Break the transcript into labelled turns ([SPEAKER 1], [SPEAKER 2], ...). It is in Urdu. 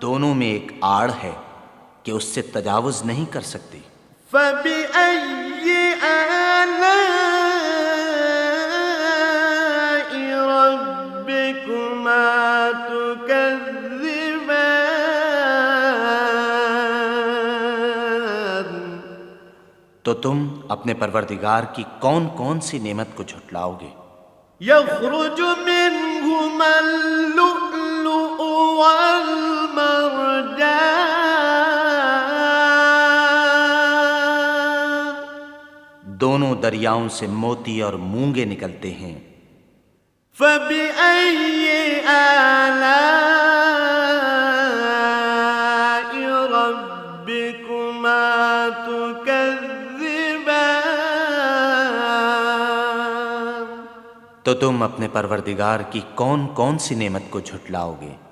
[SPEAKER 1] دونوں میں ایک آڑ ہے کہ اس سے تجاوز نہیں کر سکتی۔
[SPEAKER 2] فَبِأَيِّ آلَاءِ رَبِّكُمَا تُكَذِّبَانِ،
[SPEAKER 1] تو تم اپنے پروردگار کی کون کون سی نعمت کو جھٹلاؤ گے؟
[SPEAKER 2] يَخْرُجُ مِنْهُمَا اللُّؤْلُؤُ وَالْمَرْجَانُ،
[SPEAKER 1] دونوں دریاؤں سے موتی اور مونگے نکلتے ہیں۔
[SPEAKER 2] فَبِأَيِّ آلَاءِ رَبِّكُمَا تُكَذِّبَانِ،
[SPEAKER 1] تو تم اپنے پروردگار کی کون کون سی نعمت کو جھٹلاؤ گے؟